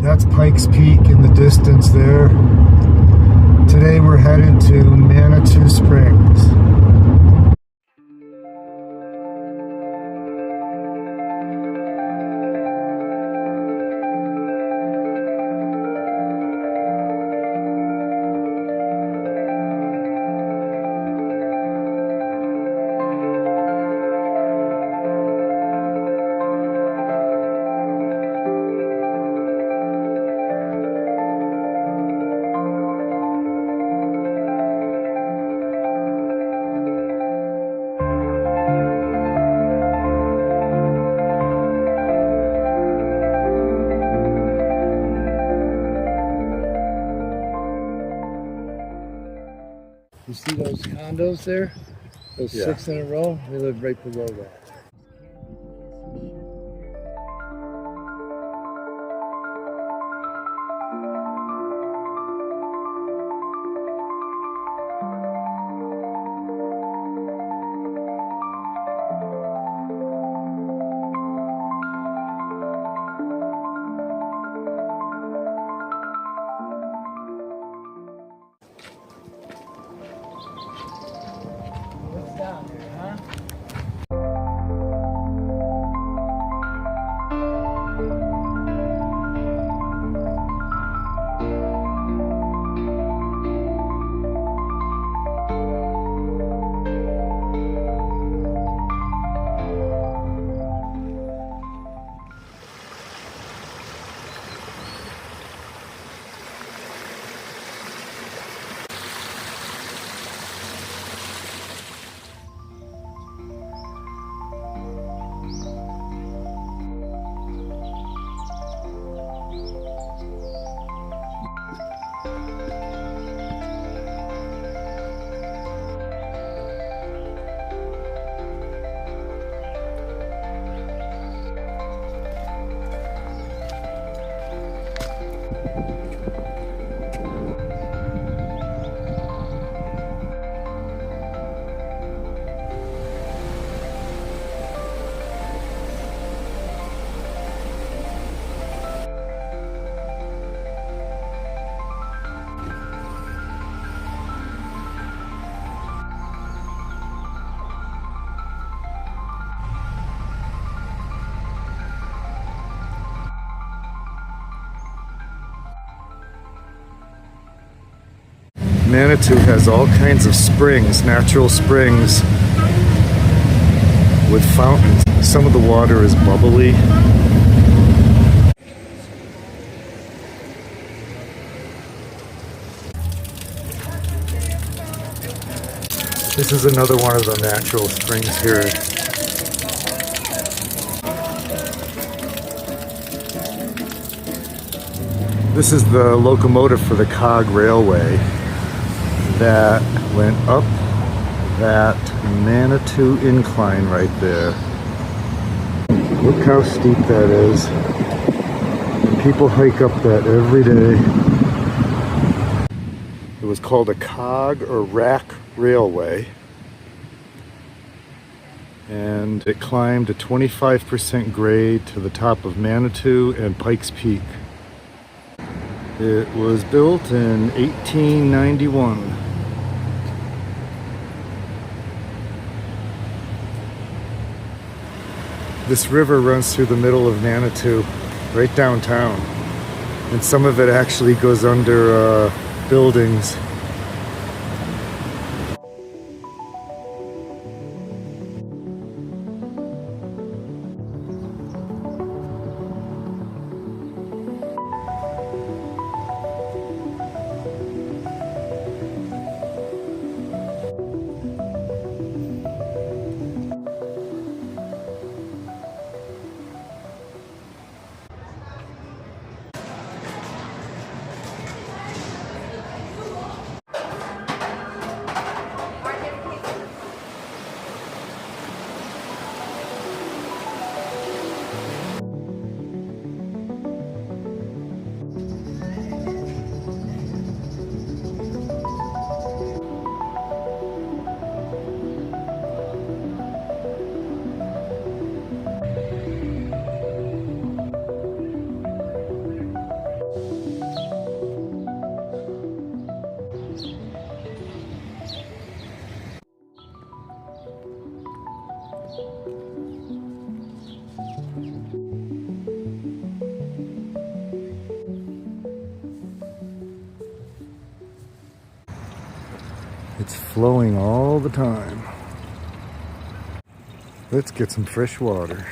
That's Pikes Peak in the distance there. Today we're headed to Manitou Springs. You see those condos there? Those 6 in a row? We live right below that. Down there, huh? Manitou has all kinds of springs, natural springs with fountains. Some of the water is bubbly. This is another one of the natural springs here. This is the locomotive for the cog railway that went up that Manitou incline right there. Look how steep that is. And people hike up that every day. It was called a cog or rack railway. And it climbed a 25% grade to the top of Manitou and Pikes Peak. It was built in 1891. This river runs through the middle of Manitou, right downtown. And some of it actually goes under buildings. It's flowing all the time. Let's get some fresh water.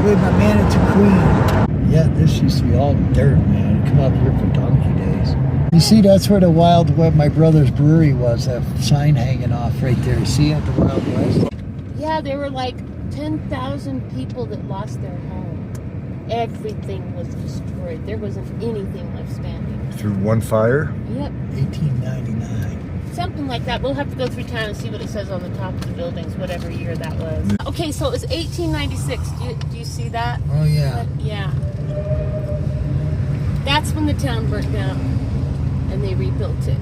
With my Manitou Queen. Yeah, this used to be all dirt, man. Come out here for donkey days. You see, that's where the Wild West, my brother's brewery was, that sign hanging off right there. You see at the Wild West? Yeah, there were like 10,000 people that lost their home. Everything was destroyed. There wasn't anything left standing. Through one fire? Yep. 1899. Something like that. We'll have to go through town and see what it says on the top of the buildings, whatever year that was. Okay, so it was 1896. Do you see that? Oh, yeah. Yeah. That's when the town burnt down and they rebuilt it.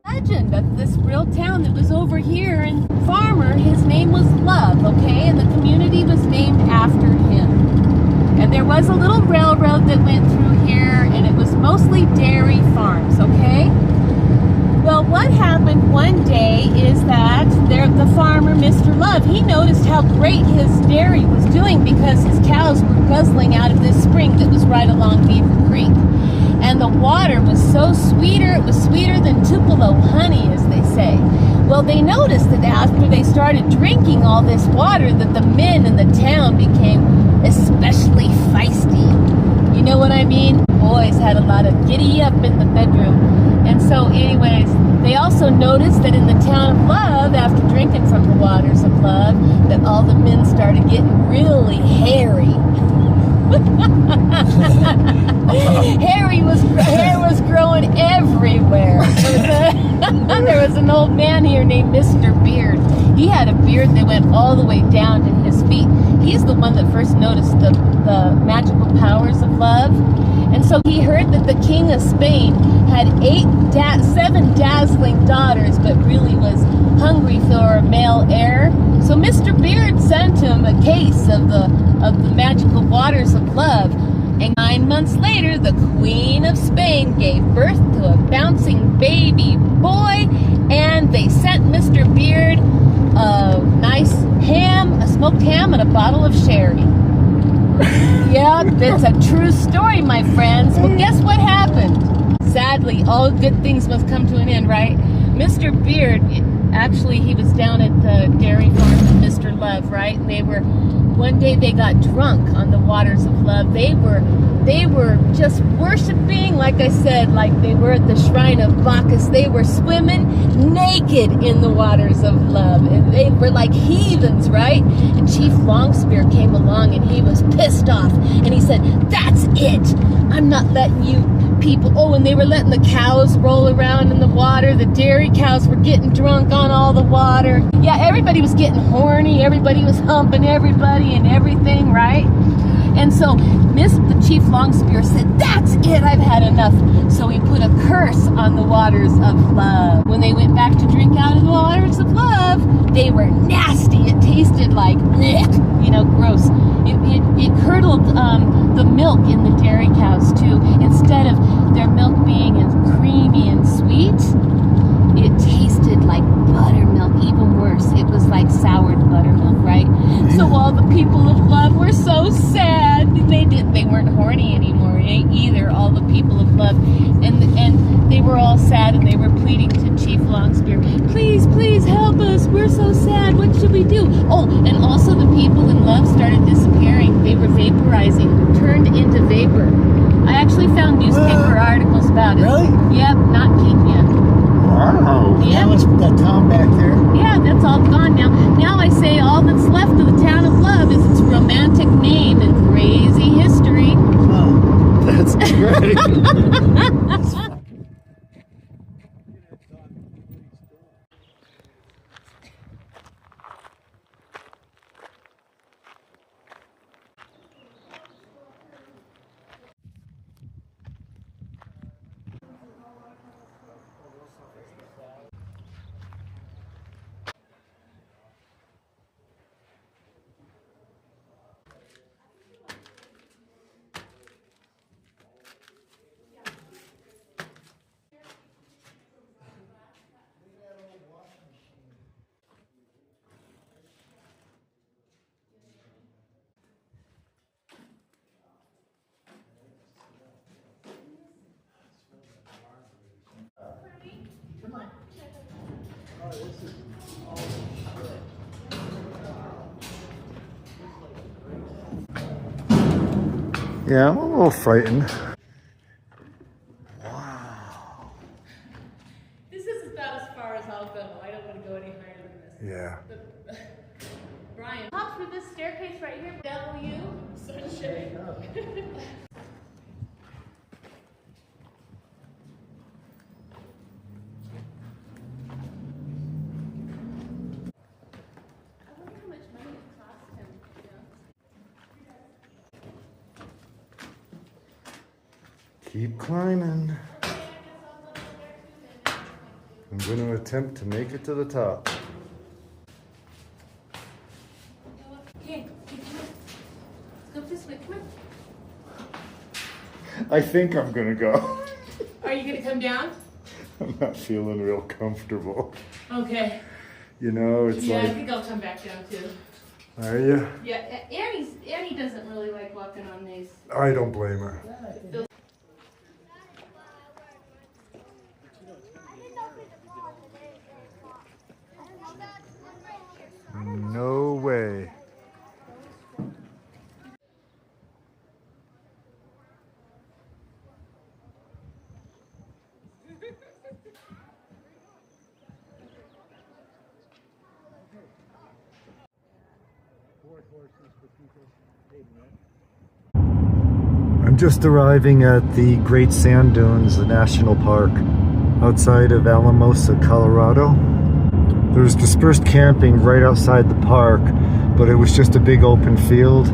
Legend of this real town that was over here, and farmer, his name was Love, okay, and the community was named after him. And there was a little railroad that went through here, and it was mostly dairy farms, okay? Well, what happened one day is that the farmer, Mr. Love, he noticed how great his dairy was doing because his cows were guzzling out of this spring that was right along Beaver Creek. And the water was so sweeter, it was sweeter than Tupelo honey, as they say. Well, they noticed that after they started drinking all this water, that the men in the town became especially feisty. You know what I mean? Boys had a lot of giddy up in the bedroom. And so anyways, they also noticed that in the town of Love, after drinking from the waters of love, that all the men started getting really hairy. Hair was growing everywhere. There was an old man here named Mr. Beard. He had a beard that went all the way down to his feet. He's the one that first noticed the magical powers of love. And so he heard that the King of Spain had 7 dazzling daughters, but really was hungry for a male heir. So Mr. Beard sent him a case of the magical waters of love. And 9 months later, the Queen of Spain gave birth to a bouncing baby boy, and they sent Mr. Beard a nice ham, a smoked ham, and a bottle of sherry. Yep, it's a true story, my friends. Well, guess what happened? Sadly, all good things must come to an end, right? Mr. Beard, actually, he was down at the dairy farm with Mr. Love, right? And one day they got drunk on the waters of love. They were just worshiping, like I said, like they were at the shrine of Bacchus. They were swimming naked in the waters of love. And they were like heathens, right? And Chief Longspear came along and he was pissed off. And he said, "That's it. I'm not letting you people." Oh, and they were letting the cows roll around in the water. The dairy cows were getting drunk on all the water. Yeah, everybody was getting horny. Everybody was humping everybody and everything, right? And so the Chief Longspear said, "That's it, I've had enough." So he put a curse on the waters of love. When they went back to drink out of the waters of love, they were nasty. It tasted like, blech, you know, gross. It curdled the milk in the dairy cows too. Instead of their milk being creamy and sweet, it tasted like buttermilk, even worse. It was like soured buttermilk, right? So all the people of love were so sad. They weren't horny anymore either, all the people of love. And they were all sad, and they were pleading to Chief Longspear, "Please, please help us. We're so sad. What should we do?" Oh, and also the people in love started disappearing. They were vaporizing, turned into vapor. I actually found newspaper articles about it. Really? Yep, not Kenya. Wow. Yep. That was that town back there. Yeah, that's all gone now. Now I say all that's left of the town of love is its romantic name and crazy history. Oh, That's great. that's fucking. Yeah, I'm a little frightened. This is about as far as I'll go. I don't want to go any higher than this. Yeah. Brian, hop through this staircase right here. W. Sunshine. I wonder how much money it cost him. Keep climbing. I'm going to attempt to make it to the top. Okay, come on. Let's go this way. Come on. I think I'm going to go. Are you going to come down? I'm not feeling real comfortable. Okay. You know, it's Yeah, I like, think I'll come back down too. are you? Yeah, Annie doesn't really like walking on these. I don't blame her. No way. I'm just arriving at the Great Sand Dunes, the national park outside of Alamosa, Colorado. There's dispersed camping right outside the park, but it was just a big open field.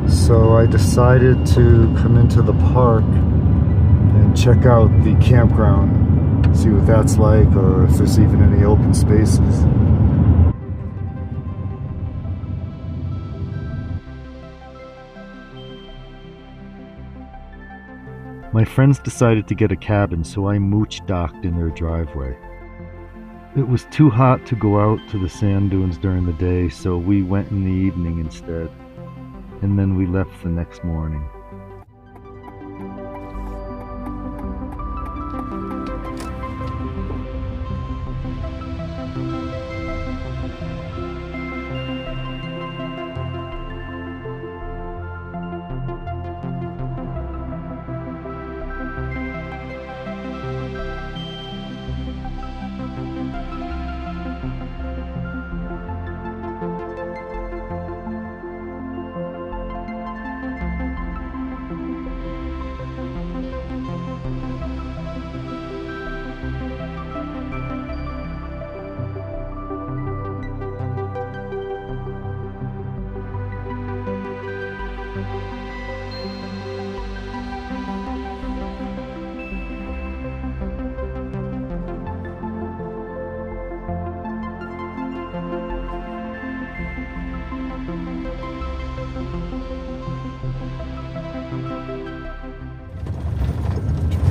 So I decided to come into the park and check out the campground, see what that's like, or if there's even any open spaces. My friends decided to get a cabin, so I mooch docked in their driveway. It was too hot to go out to the sand dunes during the day, so we went in the evening instead, and then we left the next morning.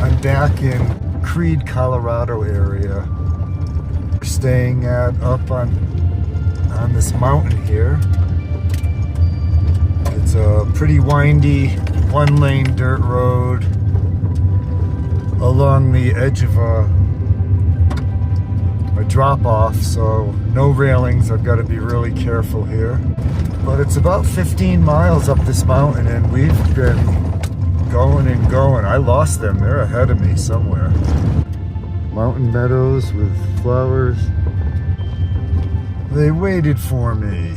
I'm back in Creede, Colorado area. We're staying up on this mountain here. It's a pretty windy one-lane dirt road along the edge of a drop-off, so no railings. I've got to be really careful here. But it's about 15 miles up this mountain, and we've been going and going. I lost them. They're ahead of me somewhere. Mountain meadows with flowers. They waited for me.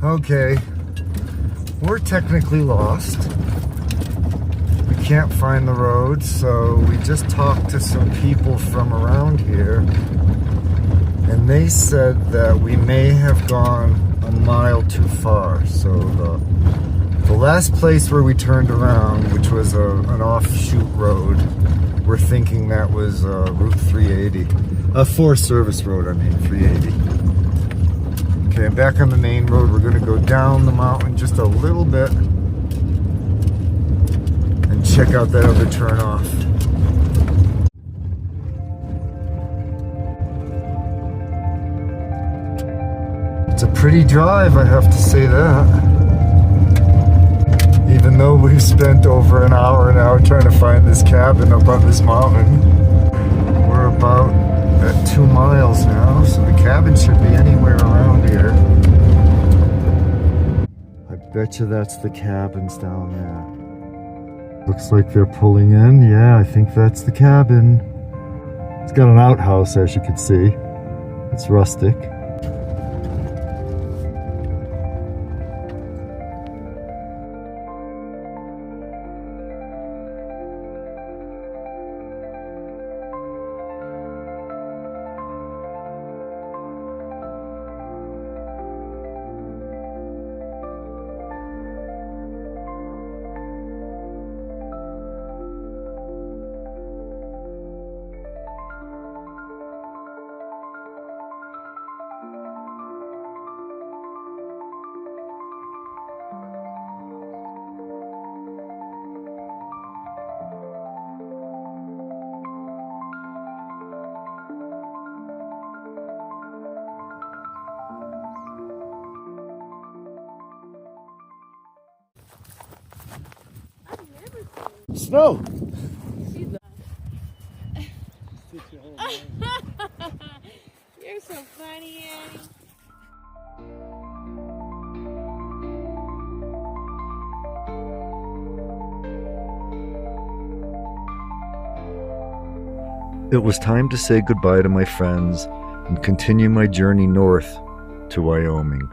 Okay, we're technically lost. We can't find the road, so we just talked to some people from around here, and they said that we may have gone a mile too far. So the last place where we turned around, which was an offshoot road, we're thinking that was Route 380. A Forest Service road, I mean, 380. Okay, I'm back on the main road. We're gonna go down the mountain just a little bit and check out that other turnoff. It's a pretty drive, I have to say that. Even though we've spent over an hour now trying to find this cabin up on this mountain. We're about at 2 miles now, so the cabin should be anywhere around here. I bet you that's the cabins down there. Looks like they're pulling in. Yeah, I think that's the cabin. It's got an outhouse, as you can see. It's rustic. Snow! You're so funny, Annie. It was time to say goodbye to my friends and continue my journey north to Wyoming.